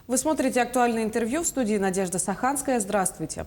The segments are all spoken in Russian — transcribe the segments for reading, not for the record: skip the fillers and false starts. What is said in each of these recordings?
Вы смотрите «Актуальное интервью», в студии Надежда Саханская. Здравствуйте.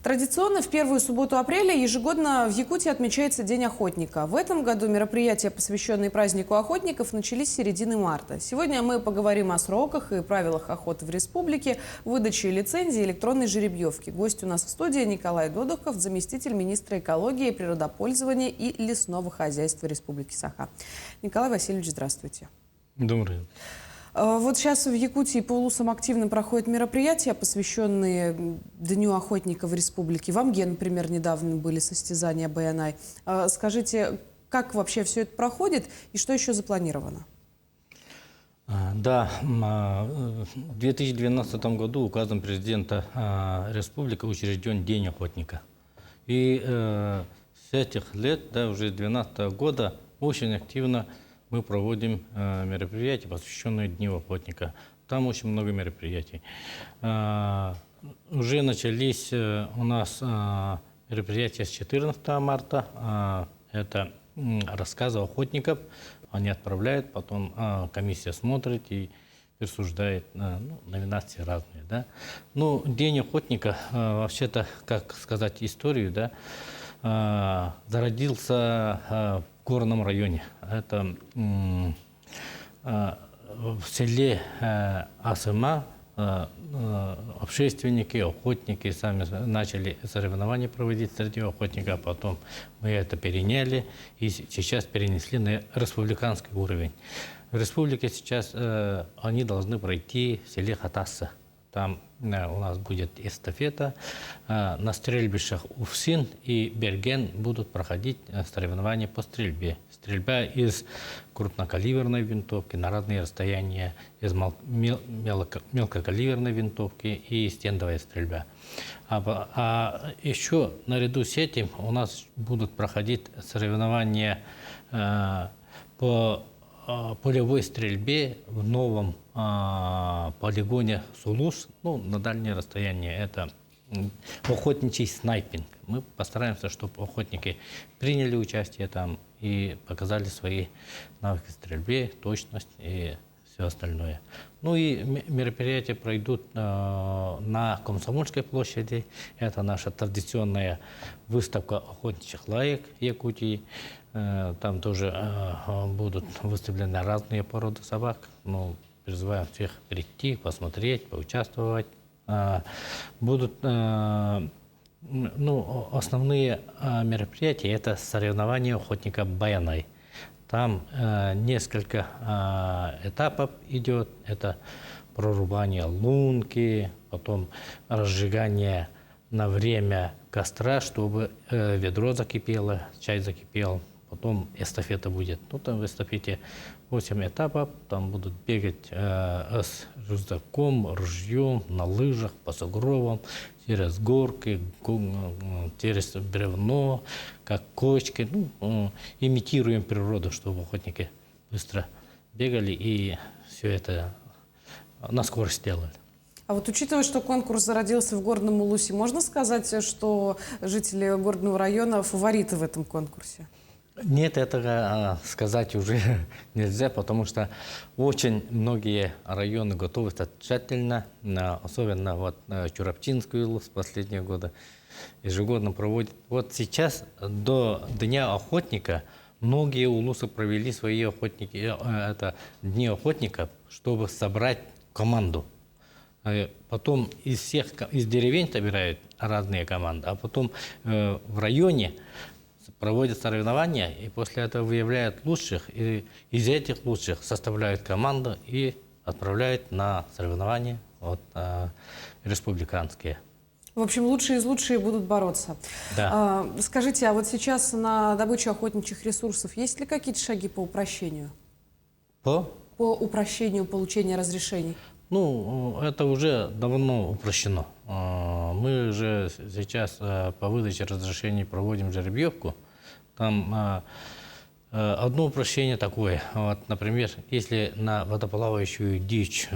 Традиционно в первую субботу апреля ежегодно в Якутии отмечается День охотника. В этом году мероприятия, посвященные празднику охотников, начались с середины марта. Сегодня мы поговорим о сроках и правилах охоты в республике, выдаче лицензии и электронной жеребьевки. Гость у нас в студии Николай Додухов, заместитель министра экологии, природопользования и лесного хозяйства Республики Саха. Николай Васильевич, здравствуйте. Добрый день. Вот сейчас в Якутии по улусам активно проходят мероприятия, посвященные Дню охотника в республике. В Амге, например, недавно были состязания БНА. Скажите, как вообще все это проходит и что еще запланировано? Да, в 2012 году указом президента республики учрежден День охотника. И с этих лет, да, уже с 2012 года, очень активно мы проводим мероприятия, посвященные Дню охотника. Там очень много мероприятий. Уже начались у нас мероприятия с 14 марта. Это рассказы охотников. Они отправляют, потом комиссия смотрит и присуждает, номинации разные. Да? Ну, День охотника, вообще-то, как сказать историю, да, зародился в горном районе. Это в селе Асыма общественники, охотники сами начали соревнования проводить среди охотников, а потом мы это переняли и сейчас перенесли на республиканский уровень. В республике сейчас они должны пройти в селе Хатасса. Там у нас будет эстафета. На стрельбищах Уфсин и Берген будут проходить соревнования по стрельбе. Стрельба из крупнокалиберной винтовки на разные расстояния, из мелкокалиберной винтовки и стендовая стрельба. А еще наряду с этим у нас будут проходить соревнования по полевой стрельбе в новом полигоне Сулус, на дальнее расстояние. Это охотничий снайпинг. Мы постараемся, чтобы охотники приняли участие там и показали свои навыки стрельбы, точность и все остальное. Ну и мероприятия пройдут на Комсомольской площади. Это наша традиционная выставка охотничьих лаек Якутии. Там тоже будут выставлены разные породы собак. Призываем всех прийти, посмотреть, поучаствовать. Будут основные мероприятия – это соревнования охотника Баянай. Там несколько этапов идет. Это прорубание лунки, потом разжигание на время костра, чтобы ведро закипело, чай закипел. Потом эстафета будет. Там в эстафете 8 этапов. Там будут бегать с рюкзаком, ружьем, на лыжах, по сугробам, через горки, через бревно, как кочки. Имитируем природу, чтобы охотники быстро бегали и все это на скорость делали. А вот учитывая, что конкурс зародился в Горном Улусе, можно сказать, что жители Горного района фавориты в этом конкурсе? Нет, этого сказать уже нельзя, потому что очень многие районы готовятся тщательно, особенно Чурапчинский улус в последние годы ежегодно проводят. Вот сейчас до Дня охотника многие улусы провели свои Дни охотников, чтобы собрать команду. Потом из деревень собирают разные команды, а потом в районе проводят соревнования, и после этого выявляют лучших, и из этих лучших составляют команду и отправляют на соревнования республиканские. В общем, лучшие из лучших будут бороться. Да. Скажите, а вот сейчас на добычу охотничьих ресурсов есть ли какие-то шаги по упрощению? По упрощению получения разрешений? Это уже давно упрощено. Мы же сейчас по выдаче разрешений проводим жеребьевку. Там одно упрощение такое. Например, если на водоплавающую дичь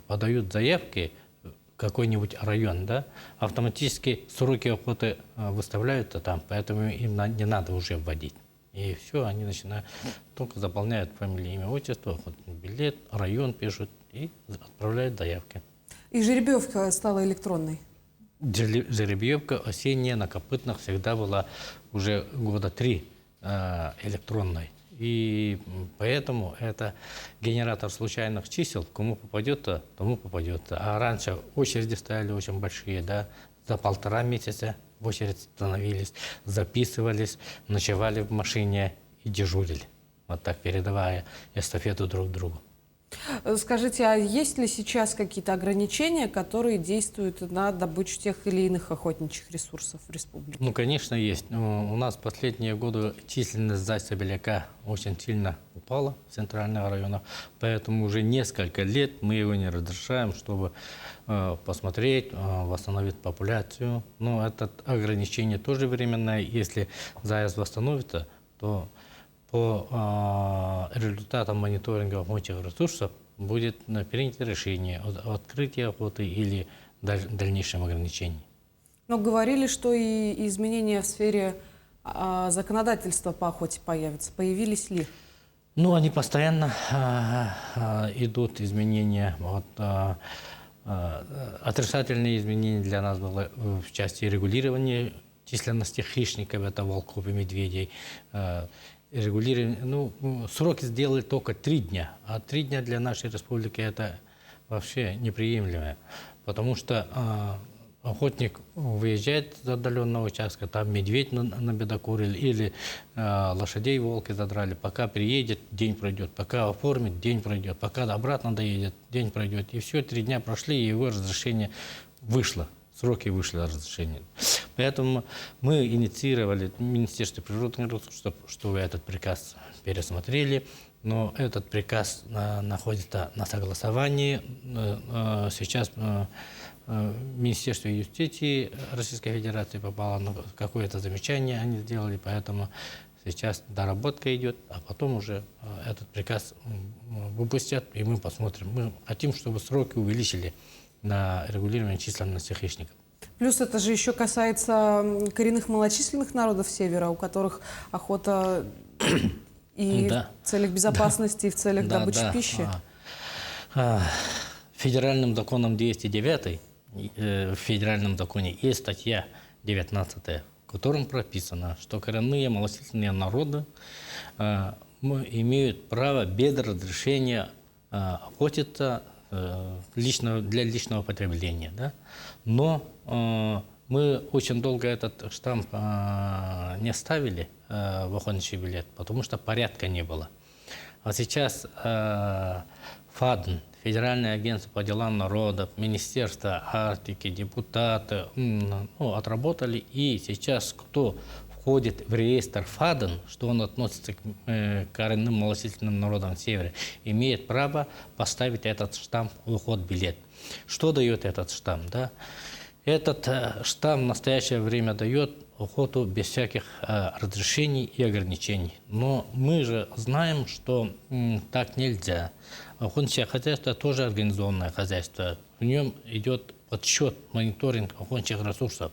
подают заявки в какой-нибудь район, да, автоматически сроки охоты выставляются там, поэтому им не надо уже вводить. И все, они начинают, только заполняют фамилию, имя, отчество, охотный билет, район пишут, и отправляют заявки. И жеребьевка стала электронной. Жеребьевка осенняя на копытных всегда была уже года 3 электронной. И поэтому это генератор случайных чисел, кому попадет, тому попадет. А раньше очереди стояли очень большие, да, за 1,5 месяца в очередь становились, записывались, ночевали в машине и дежурили, вот так передавая эстафету друг другу. Скажите, а есть ли сейчас какие-то ограничения, которые действуют на добычу тех или иных охотничьих ресурсов в республике? Ну, конечно, есть. У нас в последние годы численность зайца-беляка очень сильно упала в центральных районах, поэтому уже несколько лет мы его не разрешаем, чтобы посмотреть, восстановить популяцию. Но это ограничение тоже временное. Если заяц восстановится, то по результатам мониторинга охотничьих ресурсов будет принято решение о открытии охоты или дальнейшем ограничении. Но говорили, что и изменения в сфере законодательства по охоте появятся. Появились ли? Ну, они постоянно идут, изменения. Вот, отрицательные изменения для нас было в части регулирования численности хищников, это волков и медведей. Регулирование, ну, сроки сделали только 3 дня, а 3 дня для нашей республики это вообще неприемлемо, потому что охотник выезжает с отдаленного участка, там медведь набедокурил или лошадей волки задрали, пока приедет, день пройдет, пока оформит, день пройдет, пока обратно доедет, день пройдет, и все, 3 дня прошли, и его разрешение вышло. Сроки вышли разрешения. Поэтому мы инициировали Министерство природных ресурсов, чтобы этот приказ пересмотрели. Но этот приказ находится на согласовании. Сейчас Министерство юстиции Российской Федерации попало на какое-то замечание, они сделали, поэтому сейчас доработка идет, а потом уже этот приказ выпустят, и мы посмотрим. Мы хотим, чтобы сроки увеличили на регулирование численности хищников. Плюс это же еще касается коренных малочисленных народов Севера, у которых охота и в целях безопасности, и в целях добычи пищи. Федеральным законом 209, в федеральном законе есть статья 19, в котором прописано, что коренные малочисленные народы имеют право без разрешения охотиться для личного потребления. Да? Но мы очень долго этот штамп не ставили в охотничий билет, потому что порядка не было. А сейчас ФАДН, Федеральное агентство по делам народов, Министерство Арктики, депутаты отработали, и сейчас кто входит в реестр ФАДН, что он относится к коренным малочисленным народам Севера, имеет право поставить этот штамп в уход-билет. Что дает этот штамп? Да? Этот штамп в настоящее время дает охоту без всяких разрешений и ограничений. Но мы же знаем, что так нельзя. Охотничье хозяйство тоже организованное хозяйство. В нем идет подсчет, мониторинг охотничьих ресурсов.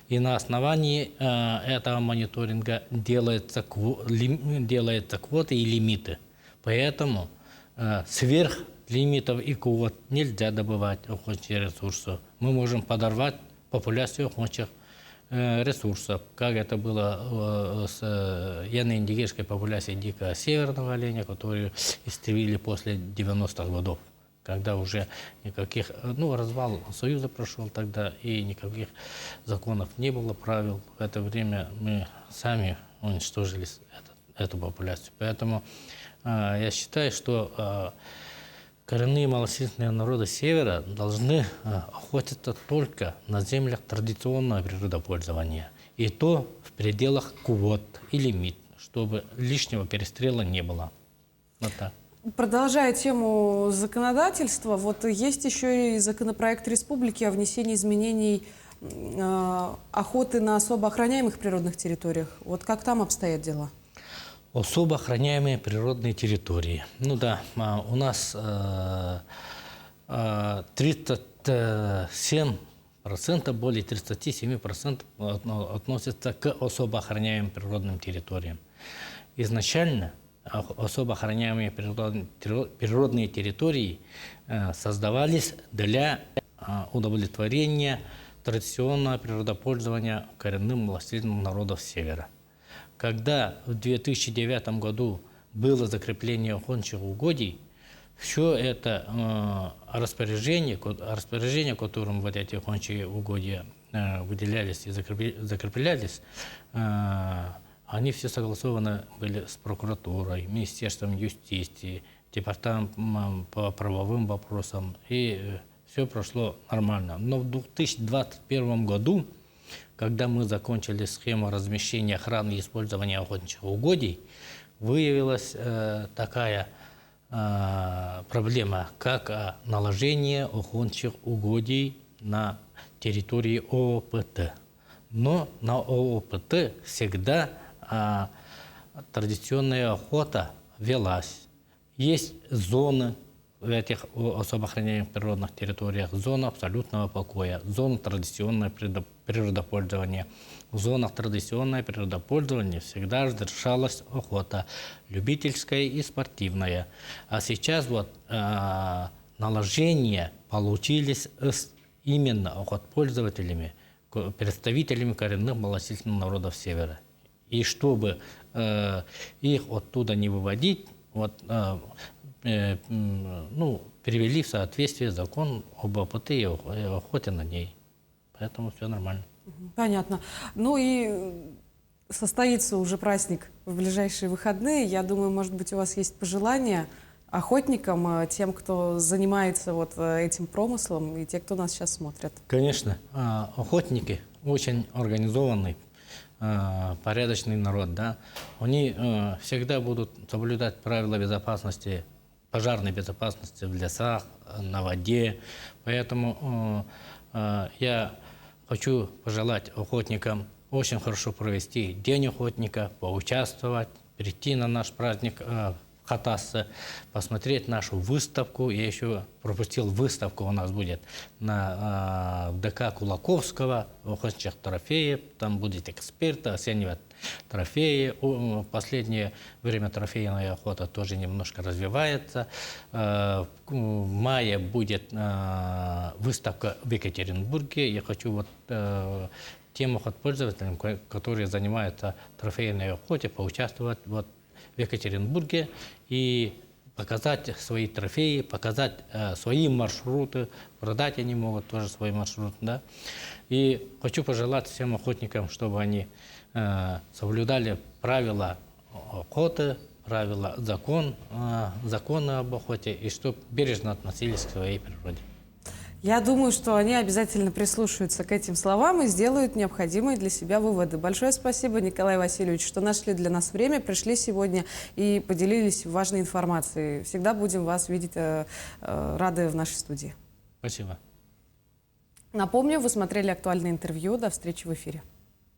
И на основании этого мониторинга делаются квоты и лимиты. Поэтому сверх лимитов и квот нельзя добывать охотничьи ресурсы. Мы можем подорвать популяцию охотничьих ресурсов, как это было с яно-индигирской популяцией дикого северного оленя, которую истребили после 90-х годов, когда уже никаких, развал Союза прошел тогда, и никаких законов не было, правил. В это время мы сами уничтожили эту популяцию. Поэтому я считаю, что коренные малочисленные народы Севера должны охотиться только на землях традиционного природопользования. И то в пределах квот и лимит, чтобы лишнего перестрела не было. Вот так. Продолжая тему законодательства, вот есть еще и законопроект республики о внесении изменений охоты на особо охраняемых природных территориях. Вот как там обстоят дела? Особо охраняемые природные территории. Ну да, у нас 37%, более 37% относятся к особо охраняемым природным территориям. Изначально особо охраняемые природные территории создавались для удовлетворения традиционного природопользования коренным властителям народов Севера. Когда в 2009 году было закрепление охотничьих угодий, все это распоряжение, которым вот эти охотничьи угодья выделялись и закреплялись, они все согласованы были с прокуратурой, Министерством юстиции, Департаментом по правовым вопросам, и все прошло нормально. Но в 2021 году, когда мы закончили схему размещения, охраны и использования охотничьих угодий, выявилась такая проблема, как наложение охотничьих угодий на территории ООПТ. Но на ООПТ всегда традиционная охота велась. Есть зоны в этих особо охраняемых природных территориях, зона абсолютного покоя, зона традиционного природопользования. В зонах традиционного природопользования всегда разрешалась охота, любительская и спортивная. А сейчас вот наложения получились именно охотпользователями, представителями коренных властительных народов Севера. И чтобы их оттуда не выводить, привели в соответствие закон об ОПТ и охоте на ней. Поэтому все нормально. Понятно. Ну и состоится уже праздник в ближайшие выходные. Я думаю, может быть, у вас есть пожелания охотникам, тем, кто занимается вот этим промыслом, и те, кто нас сейчас смотрят. Конечно. Охотники очень организованный, порядочный народ. Да? Они всегда будут соблюдать правила безопасности, пожарной безопасности в лесах, на воде. Поэтому я хочу пожелать охотникам очень хорошо провести День охотника, поучаствовать, прийти на наш праздник Хатассы, посмотреть нашу выставку. Я еще пропустил выставку, у нас будет в ДК Кулаковского, охотничьих трофеев. Там будет эксперты, оценивать трофеи. В последнее время трофейная охота тоже немножко развивается. В мае будет выставка в Екатеринбурге. Я хочу тем охотпользователям, которые занимаются трофейной охотой, поучаствовать в Екатеринбурге и показать свои трофеи, показать свои маршруты, продать они могут тоже свой маршрут. Да? И хочу пожелать всем охотникам, чтобы они соблюдали правила охоты, правила законы об охоте, и чтобы бережно относились к своей природе. Я думаю, что они обязательно прислушаются к этим словам и сделают необходимые для себя выводы. Большое спасибо, Николай Васильевич, что нашли для нас время, пришли сегодня и поделились важной информацией. Всегда будем вас видеть рады в нашей студии. Спасибо. Напомню, вы смотрели актуальное интервью. До встречи в эфире.